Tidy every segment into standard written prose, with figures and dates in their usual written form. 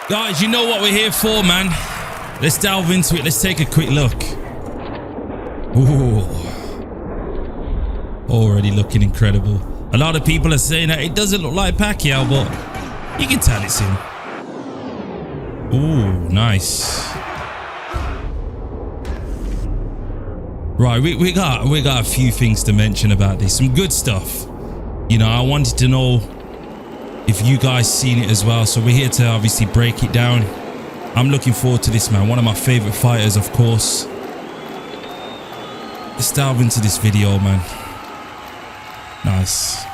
Guys, you know what we're here for, man. Let's delve into it. Let's take a quick look. Ooh. Already looking incredible. A lot of people are saying that it doesn't look like Pacquiao, but you can tell it's him. Ooh, nice. Right, we got a few things to mention about this. Some good stuff. You know, I wanted to know if you guys seen it as well. So we're here to obviously break it down. I'm looking forward to this, man. One of my favorite fighters, of course. Let's delve into this video, man. Nice.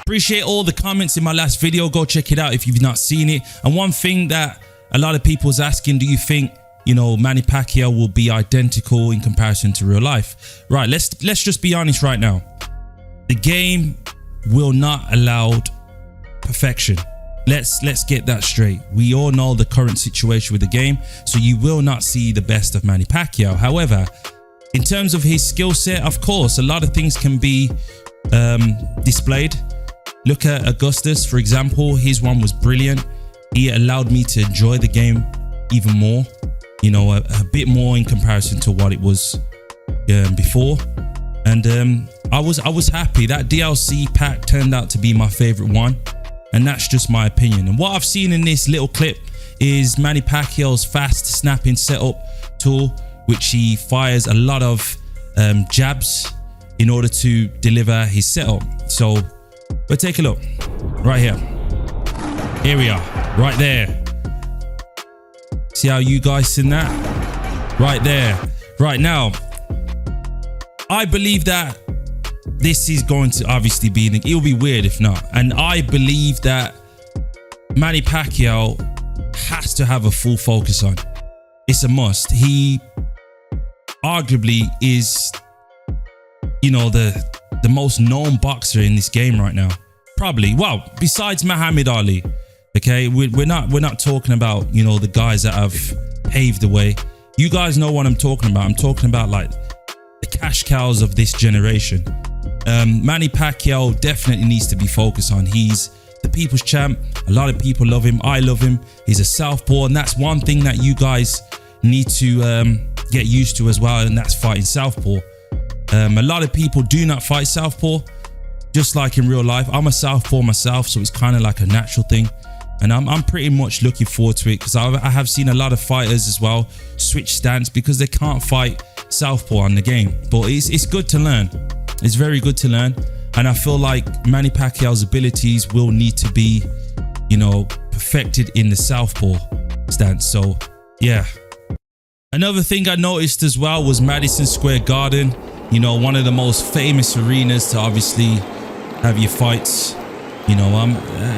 Appreciate all the comments in my last video. Go check it out if you've not seen it. And one thing that a lot of people was asking, do you think, you know, Manny Pacquiao will be identical in comparison to real life? Right, let's just be honest right now. The game will not allow perfection. Let's get that straight. We all know the current situation with the game, so you will not see the best of Manny Pacquiao. However, in terms of his skill set, of course, a lot of things can be displayed. Look at Augustus, for example. His one was brilliant. He allowed me to enjoy the game even more. You know, a bit more in comparison to what it was before. And I was happy. That DLC pack turned out to be my favorite one. And that's just my opinion. And what I've seen in this little clip is Manny Pacquiao's fast snapping setup tool, which he fires a lot of jabs in order to deliver his setup. So we'll take a look right here. Here we are, right there. See how you guys seen that? Right there. Right now, I believe that this is going to obviously be, it'll be weird if not. And I believe that Manny Pacquiao has to have a full focus on. It's a must. He arguably is, you know, the most known boxer in this game right now. Probably, well, besides Muhammad Ali. Okay, we're not talking about, you know, the guys that have paved the way. You guys know what I'm talking about. I'm talking about like the cash cows of this generation. Manny Pacquiao definitely needs to be focused on. He's the people's champ. A lot of people love him. I love him. He's a southpaw, and that's one thing that you guys need to get used to as well, and that's fighting southpaw. A lot of people do not fight southpaw, just like in real life. I'm a southpaw myself, so it's kind of like a natural thing. And I'm pretty much looking forward to it, because I have seen a lot of fighters as well switch stance because they can't fight southpaw on the game. But it's good to learn. It's very good to learn. And I feel like Manny Pacquiao's abilities will need to be, you know, perfected in the southpaw stance. So, yeah. Another thing I noticed as well was Madison Square Garden. You know, one of the most famous arenas to obviously have your fights. You know,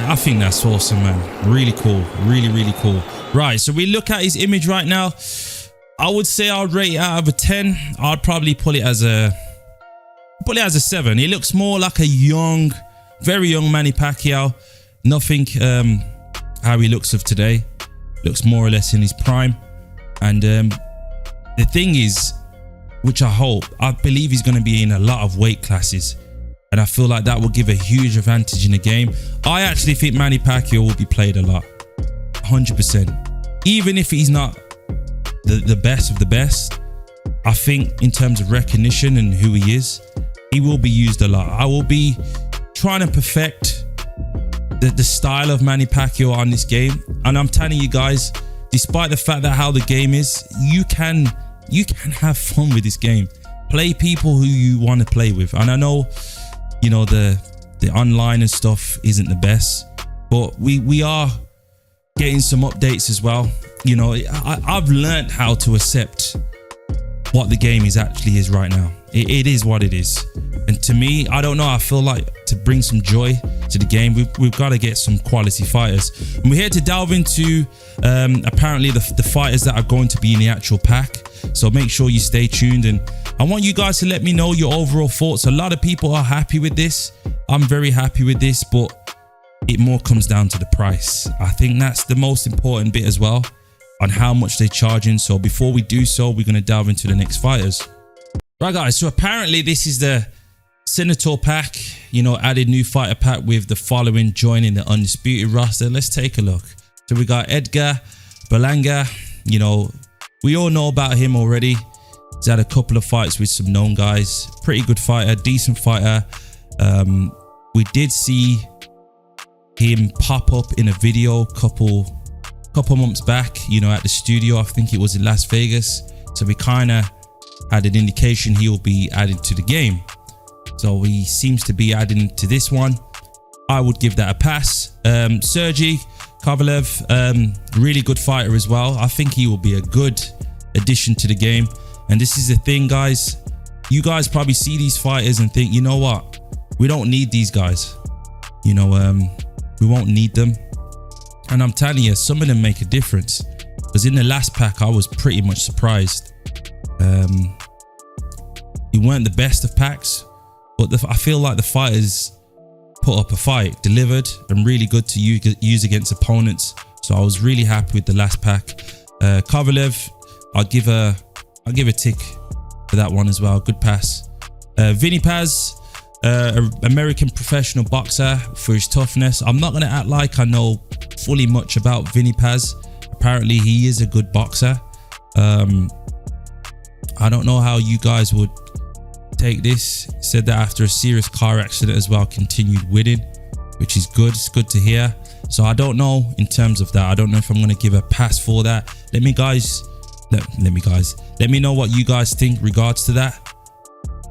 I think that's awesome, man. Really cool. Really, really cool. Right, so we look at his image right now. I would say I'd rate it out of a 10. I'd probably put it as a 7. He looks more like a young, very young Manny Pacquiao. Nothing how he looks of today. Looks more or less in his prime. And the thing is, which I believe he's going to be in a lot of weight classes. And I feel like that will give a huge advantage in the game. I actually think Manny Pacquiao will be played a lot. 100%. Even if he's not the best of the best, I think in terms of recognition and who he is, he will be used a lot. I will be trying to perfect the style of Manny Pacquiao on this game. And I'm telling you guys, despite the fact that how the game is, you can have fun with this game. Play people who you want to play with. And I know, you know, the online and stuff isn't the best, but we are getting some updates as well. You know, I've learned how to accept what the game actually is right now. It is what it is. And to me, I don't know, I feel like to bring some joy to the game, we've got to get some quality fighters. And we're here to delve into apparently the fighters that are going to be in the actual pack. So make sure you stay tuned, and I want you guys to let me know your overall thoughts. A lot of people are happy with this. I'm very happy with this, but it more comes down to the price. I think that's the most important bit as well, on how much they're charging. So before we do so, we're going to delve into the next fighters. Right, guys, so apparently this is the Senator pack, you know, added new fighter pack with the following joining the Undisputed roster. Let's take a look. So we got Edgar Berlanga. You know, we all know about him already. He's had a couple of fights with some known guys. Pretty good fighter, decent fighter. We did see him pop up in a video couple months back, you know, at the studio. I think it was in Las Vegas. So we kind of had an indication he will be added to the game. So he seems to be adding to this one. I would give that a pass. Sergey Kovalev, really good fighter as well. I think he will be a good addition to the game. And this is the thing, guys. You guys probably see these fighters and think, you know what? We don't need these guys. You know, we won't need them. And I'm telling you, some of them make a difference. Because in the last pack, I was pretty much surprised. You weren't the best of packs, but I feel like the fighters put up a fight, delivered, and really good to use against opponents. So I was really happy with the last pack. Kovalev, I'll give a tick for that one as well. Good pass. Vinny Paz, American professional boxer, for his toughness. I'm not going to act like I know fully much about Vinny Paz. Apparently he is a good boxer. I don't know how you guys would take this. Said that after a serious car accident as well, continued winning, which is good. It's good to hear. So I don't know in terms of that. I don't know if I'm going to give a pass for that. Let me know what you guys think regards to that.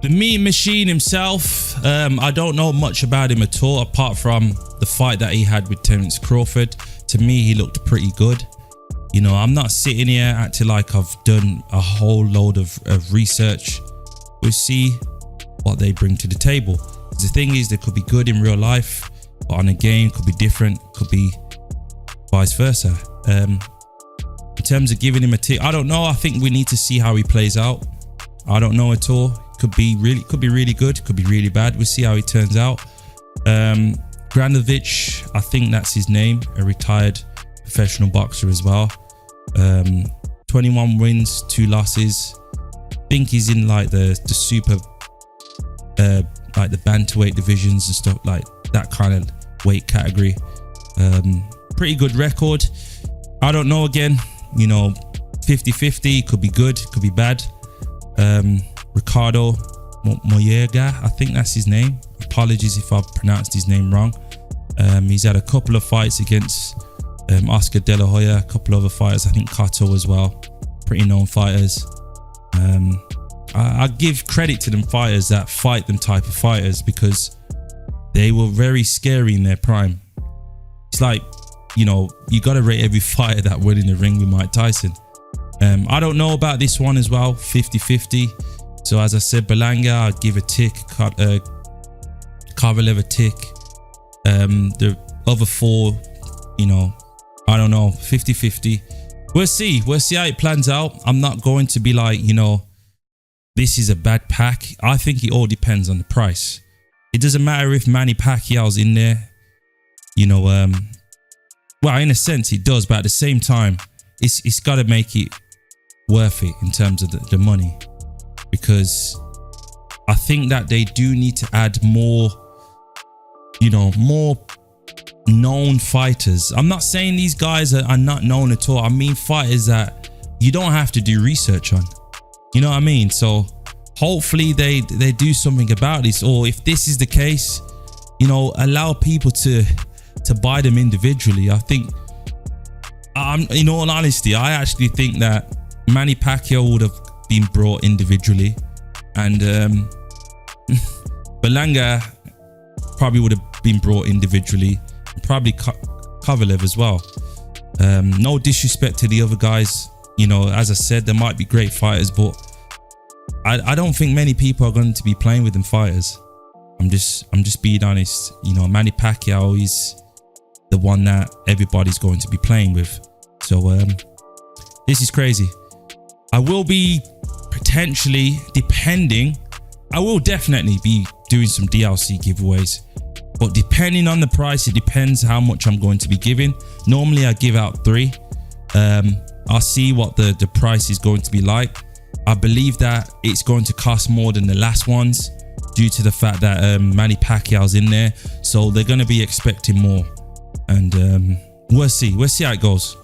The Mean Machine himself, I don't know much about him at all, apart from the fight that he had with Terence Crawford. To me, he looked pretty good. You know, I'm not sitting here acting like I've done a whole load of research. We'll see what they bring to the table. The thing is, they could be good in real life, but on a game, could be different, could be vice versa. In terms of giving him a tick, I don't know. I think we need to see how he plays out. I don't know at all. Could be really good, could be really bad. We'll see how he turns out. Granovich, I think that's his name, a retired professional boxer as well. 21 wins, 2 losses. I think he's in like the super, like the bantamweight divisions and stuff, like that kind of weight category. Pretty good record. I don't know, again, you know, 50-50, could be good, could be bad. Ricardo Moyega, I think that's his name. Apologies if I pronounced his name wrong. He's had a couple of fights against Oscar De La Hoya, a couple other fighters, I think Kato as well. Pretty known fighters. I give credit to them fighters that fight them type of fighters, because they were very scary in their prime. It's like, you know, you got to rate every fighter that went in the ring with Mike Tyson. I don't know about this one as well, 50-50. So as I said, Berlanga, I'd give a tick. Kovalev a tick. The other 4, you know, I don't know, 50-50. We'll see how it plans out. I'm not going to be like, you know, this is a bad pack. I think it all depends on the price. It doesn't matter if Manny Pacquiao's in there, you know. Well, in a sense it does, but at the same time, it's got to make it worth it in terms of the money, because I think that they do need to add more, you know, more known fighters. I'm not saying these guys are not known at all. I mean fighters that you don't have to do research on. You know what I mean? So hopefully they do something about this, or if this is the case, you know, allow people to buy them individually. I think, in all honesty, I actually think that Manny Pacquiao would have been brought individually, and Berlanga probably would have been brought individually, probably Kovalev as well. No disrespect to the other guys, you know, as I said, there might be great fighters, but I don't think many people are going to be playing with them fighters. I'm just being honest. You know, Manny Pacquiao is the one that everybody's going to be playing with. So this is crazy. I will be potentially, I will definitely be doing some DLC giveaways, but depending on the price, it depends how much I'm going to be giving. Normally I give out 3. I'll see what the price is going to be like. I believe that it's going to cost more than the last ones, due to the fact that Manny Pacquiao's in there, so they're going to be expecting more. And We'll see. We'll see how it goes.